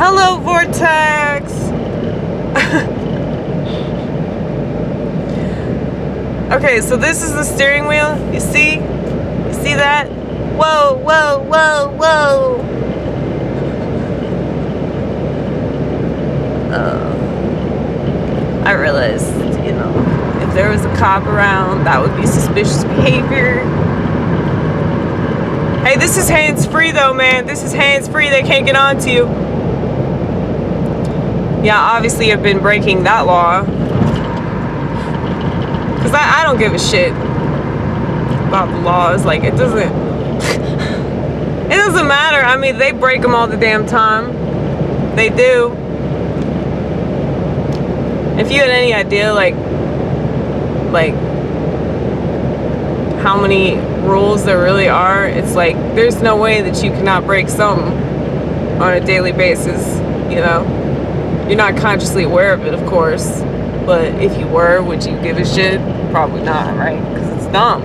Hello, Vortex. Okay, so this is the steering wheel. You see? You see that? Whoa, whoa, whoa, whoa. I realized, you know, if there was a cop around, that would be suspicious behavior. Hey, this is hands-free though, man. This is hands-free. They can't get on to you. Yeah, obviously I've been breaking that law. Because I don't give a shit about the laws. Like, it doesn't matter. I mean, they break them all the damn time. They do. If you had any idea, like how many rules there really are, it's like, there's no way that you cannot break something on a daily basis, you know? You're not consciously aware of it, of course. But if you were, would you give a shit? Probably not, right? Because it's dumb.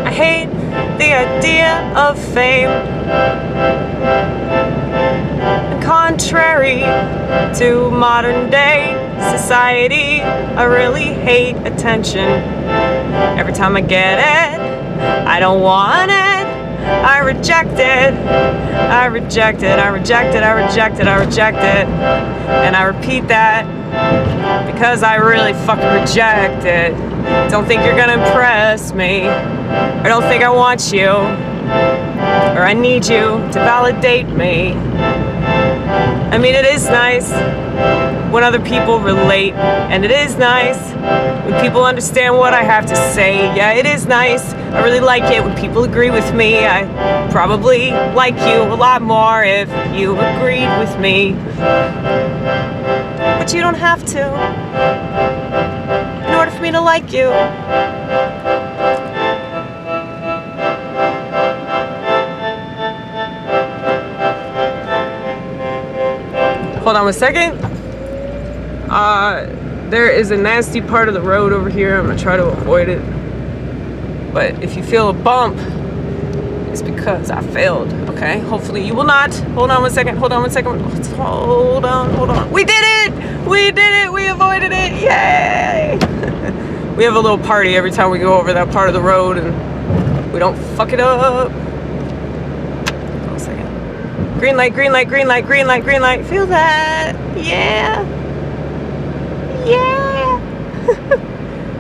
I hate the idea of fame. Contrary to modern day society, I really hate attention. Every time I get it, I don't want it. I reject it. I reject it. I reject it. I reject it. I reject it. And I repeat that because I really fucking reject it. Don't think you're gonna impress me. I don't think I want you. Or I need you to validate me. I mean, it is nice when other people relate, and it is nice when people understand what I have to say. Yeah, it is nice. I really like it when people agree with me. I probably like you a lot more if you agreed with me. But you don't have to in order for me to like you. Hold on 1 second. There is a nasty part of the road over here. I'm gonna try to avoid it. But if you feel a bump, it's because I failed, okay? Hopefully you will not. Hold on 1 second, hold on 1 second. Hold on. We did it! We did it! We avoided it! Yay! We have a little party every time we go over that part of the road and we don't fuck it up. Green light, green light, green light, green light, green light. Feel that? Yeah. Yeah.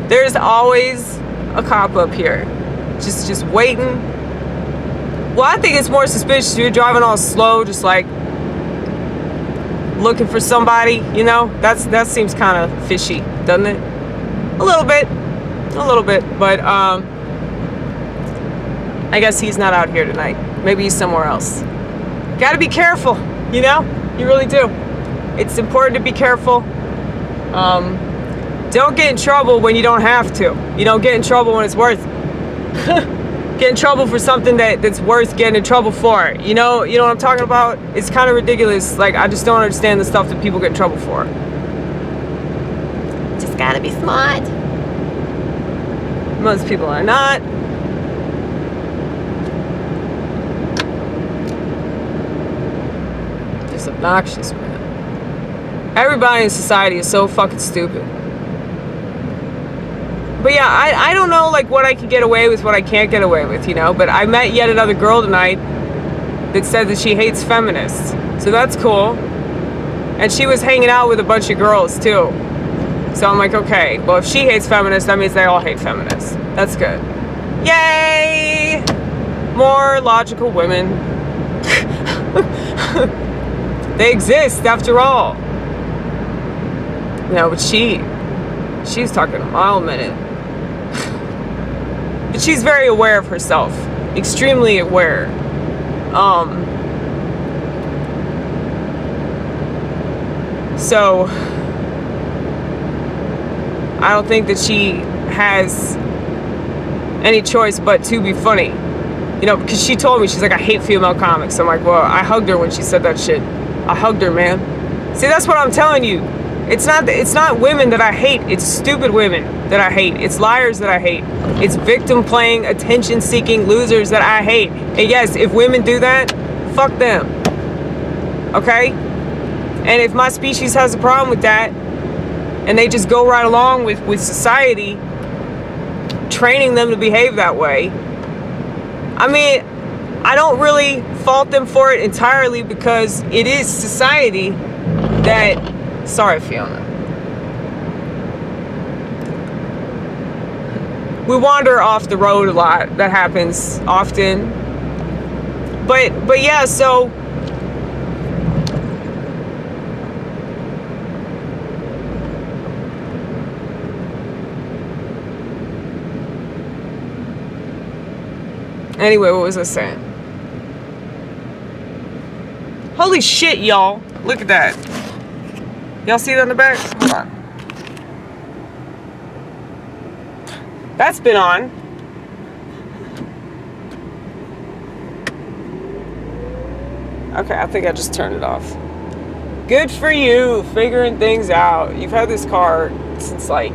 There's always a cop up here. Just waiting. Well, I think it's more suspicious if you're driving all slow, just like looking for somebody, you know? That seems kind of fishy, doesn't it? A little bit. But I guess he's not out here tonight. Maybe he's somewhere else. Gotta be careful, you know? You really do. It's important to be careful. Don't get in trouble when you don't have to. You don't get in trouble when it's worth get in trouble for something that's worth getting in trouble for. You know what I'm talking about? It's kind of ridiculous. Like, I just don't understand the stuff that people get in trouble for. Just gotta be smart. Most people are not. Obnoxious, man. Everybody in society is so fucking stupid. But yeah, I don't know, like, what I can get away with, what I can't get away with, you know? But I met yet another girl tonight that said that she hates feminists. So that's cool. And she was hanging out with a bunch of girls, too. So I'm like, okay, well, if she hates feminists, that means they all hate feminists. That's good. Yay! More logical women. They exist, after all. You know, but she's talking a mile a minute. But she's very aware of herself. Extremely aware. So, I don't think that she has any choice but to be funny. You know, because she told me, she's like, I hate female comics. I'm like, well, I hugged her when she said that shit. I hugged her, man. See, that's what I'm telling you. It's not women that I hate. It's stupid women that I hate. It's liars that I hate. It's victim playing, attention seeking losers that I hate. And yes, if women do that, fuck them. Okay? And if my species has a problem with that, and they just go right along with society training them to behave that way, I mean, I don't really fault them for it entirely, because it is society that... Sorry, Fiona. We wander off the road a lot. That happens often. But yeah, so... Anyway, what was I saying? Holy shit, y'all. Look at that. Y'all see that in the back? Hold on. That's been on. Okay, I think I just turned it off. Good for you, figuring things out. You've had this car since like,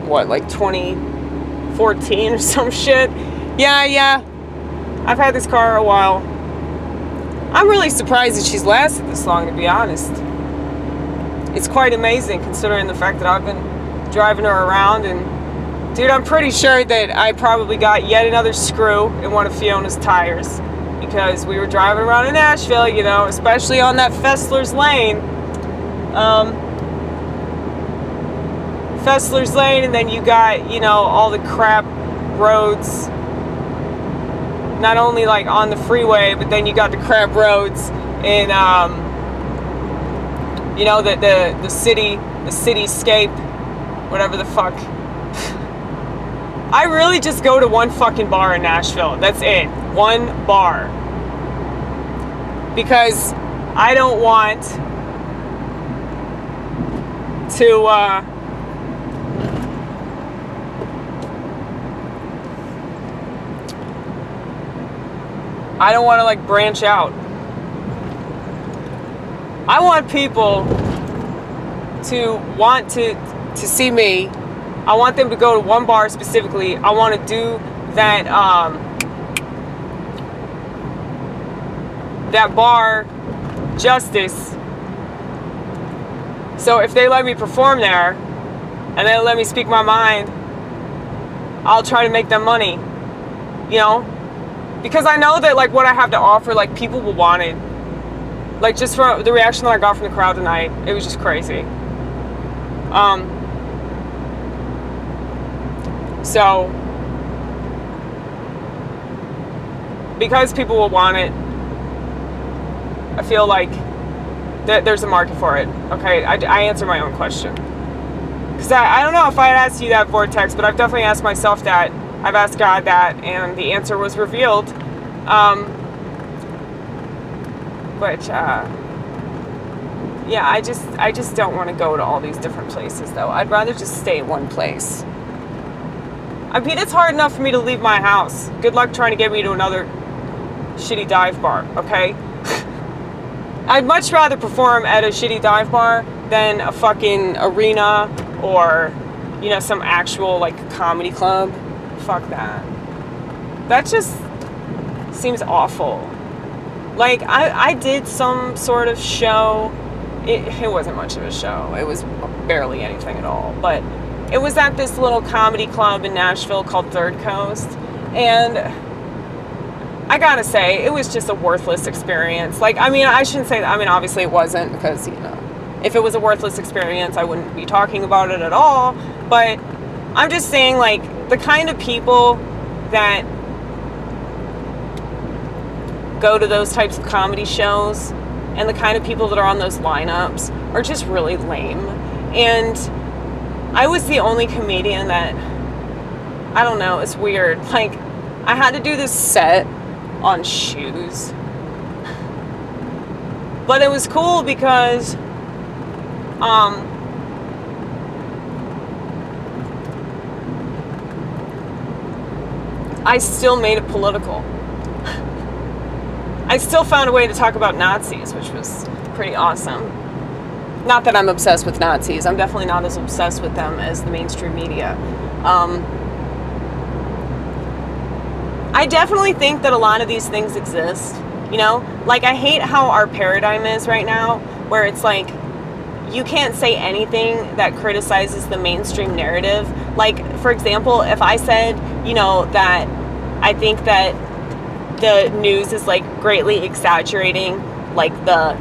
what, like 2014 or some shit? Yeah. I've had this car a while. I'm really surprised that she's lasted this long, to be honest. It's quite amazing, considering the fact that I've been driving her around. And dude, I'm pretty sure that I probably got yet another screw in one of Fiona's tires, because we were driving around in Nashville, you know, especially on that fesslers lane. Fesslers lane, and then you got, you know, all the crap roads, not only like on the freeway, but then you got the crap roads in you know, the cityscape, whatever the fuck. I really just go to one fucking bar in Nashville. That's it. One bar. Because I don't want to I don't want to like branch out. I want people to want to see me. I want them to go to one bar specifically. I want to do that that bar justice. So if they let me perform there and they let me speak my mind, I'll try to make them money, you know, because I know that like what I have to offer, like people will want it. Like just from the reaction that I got from the crowd tonight, it was just crazy. So because people will want it, I feel like there's a market for it. Okay, I answer my own question. Because I don't know if I had asked you that, Vortex, but I've definitely asked myself that. I've asked God that, and the answer was revealed. Yeah, I just don't want to go to all these different places, though. I'd rather just stay in one place. I mean, it's hard enough for me to leave my house. Good luck trying to get me to another shitty dive bar, okay? I'd much rather perform at a shitty dive bar than a fucking arena or, you know, some actual, like, comedy club. Fuck that. That just seems awful. Like, I did some sort of show. It wasn't much of a show. It was barely anything at all. But it was at this little comedy club in Nashville called Third Coast. And I gotta say, it was just a worthless experience. Like, I mean, I shouldn't say that. I mean, obviously it wasn't, because, you know, if it was a worthless experience, I wouldn't be talking about it at all. But I'm just saying, like, the kind of people that go to those types of comedy shows and the kind of people that are on those lineups are just really lame. And I was the only comedian that, I don't know, it's weird. Like, I had to do this set on shoes. But it was cool because I still made it political. I still found a way to talk about Nazis, which was pretty awesome. Not that I'm obsessed with Nazis. I'm definitely not as obsessed with them as the mainstream media. I definitely think that a lot of these things exist. You know, like, I hate how our paradigm is right now, where it's like, you can't say anything that criticizes the mainstream narrative. Like, for example, if I said, you know, that I think that the news is, like, greatly exaggerating, like, the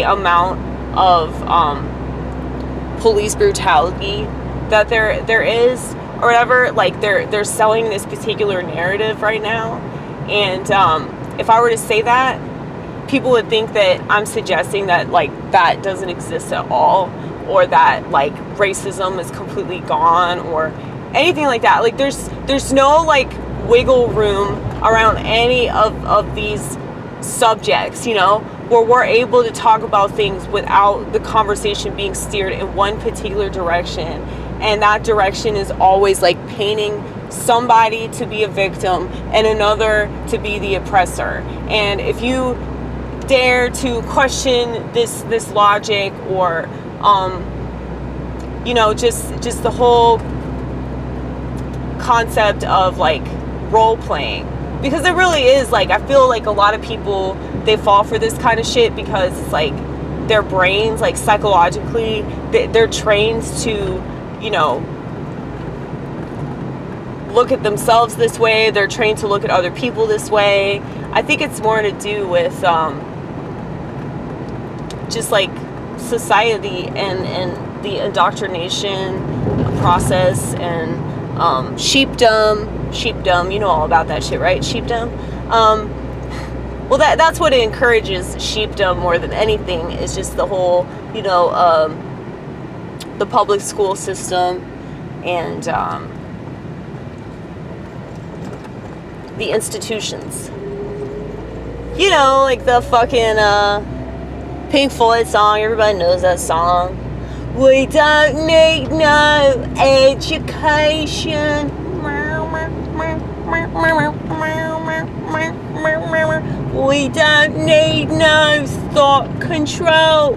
amount of police brutality that there is, or whatever, like, they're selling this particular narrative right now, and if I were to say that, people would think that I'm suggesting that, like, that doesn't exist at all, or that, like, racism is completely gone, or anything like that. Like, there's no, like, wiggle room around any of these subjects, you know, where we're able to talk about things without the conversation being steered in one particular direction, and that direction is always, like, painting somebody to be a victim and another to be the oppressor. And if you dare to question this logic, or you know, just the whole concept of, like, role playing, because it really is, like, I feel like a lot of people, they fall for this kind of shit because it's like their brains, like, psychologically, they're trained to, you know, look at themselves this way. They're trained to look at other people this way. I think it's more to do with just, like, society and the indoctrination process, and sheepdom, you know all about that shit, right? Sheepdom. Well, that's what it encourages, sheepdom, more than anything, is just the whole, you know, the public school system, and the institutions. You know, like the fucking Pink Floyd song, everybody knows that song. We don't need no education. We don't need no thought control.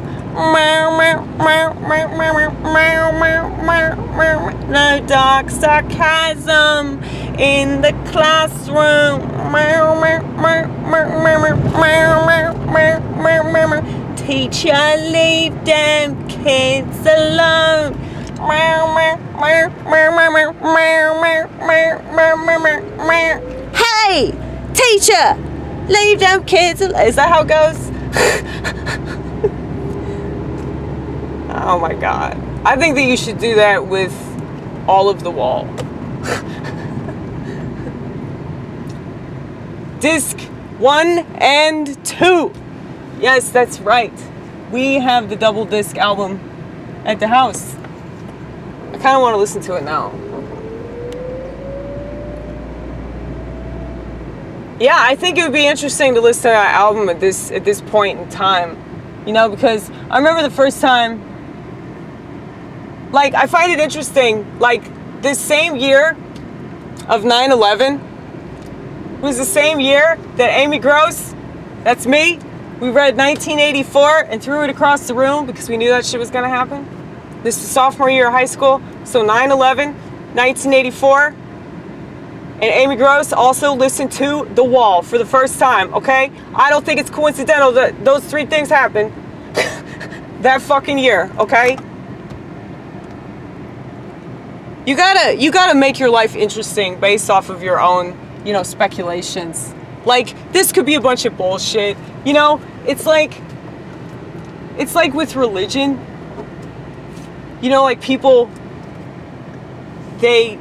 No dark sarcasm in the classroom. Teacher, leave them kids alone. Hey, teacher, leave them kids alone. Is that how it goes? Oh my god. I think that you should do that with all of the wall. Disc 1 and 2. Yes, that's right. We have the double disc album at the house. I kind of want to listen to it now. Yeah, I think it would be interesting to listen to that album at this point in time. You know, because I remember the first time, like, I find it interesting, like, this same year of 9/11 was the same year that Amy Gross, that's me, we read 1984 and threw it across the room because we knew that shit was going to happen. This is sophomore year of high school, so 9/11, 1984, and Amy Gross also listened to The Wall for the first time, okay? I don't think it's coincidental that those three things happened that fucking year, okay? You gotta make your life interesting based off of your own, you know, speculations. Like, this could be a bunch of bullshit. You know, it's like with religion. You know, like, people, they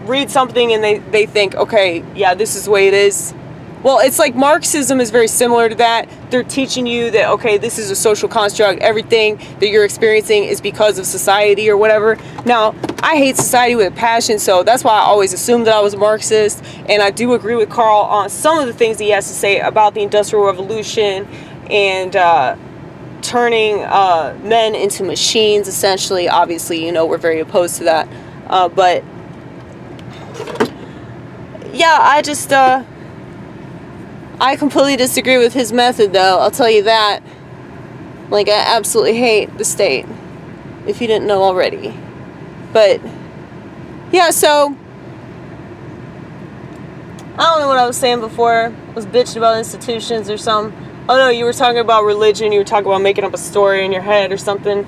read something and they think, okay, yeah, this is the way it is. Well, it's like Marxism is very similar to that. They're teaching you that, okay, this is a social construct. Everything that you're experiencing is because of society or whatever. Now, I hate society with a passion, so that's why I always assumed that I was a Marxist. And I do agree with Carl on some of the things he has to say about the Industrial Revolution and turning men into machines, essentially. Obviously, you know, we're very opposed to that. But, yeah, I just... I completely disagree with his method, though. I'll tell you that. Like, I absolutely hate the state, if you didn't know already. But, yeah, so, I don't know what I was saying before. I was bitching about institutions or something. Oh, no, you were talking about religion. You were talking about making up a story in your head or something.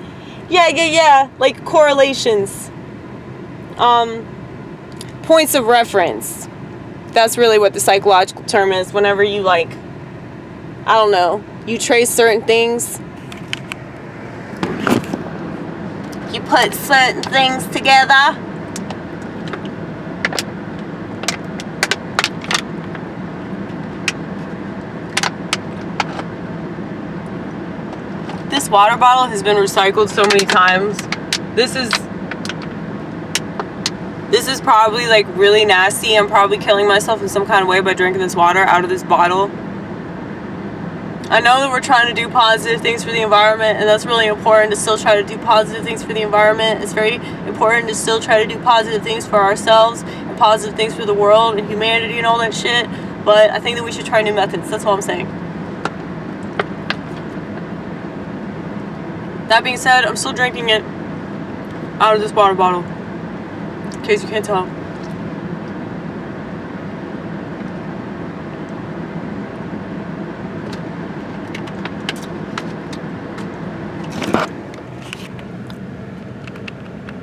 Yeah. Like, correlations. Points of reference. That's really what the psychological term is. Whenever you, like, I don't know, you trace certain things. You put certain things together. This water bottle has been recycled so many times. This is probably like really nasty. I'm probably killing myself in some kind of way by drinking this water out of this bottle. I know that we're trying to do positive things for the environment, and that's really important to still try to do positive things for the environment. It's very important to still try to do positive things for ourselves and positive things for the world and humanity and all that shit. But I think that we should try new methods. That's all I'm saying. That being said, I'm still drinking it out of this water bottle, in case you can't tell.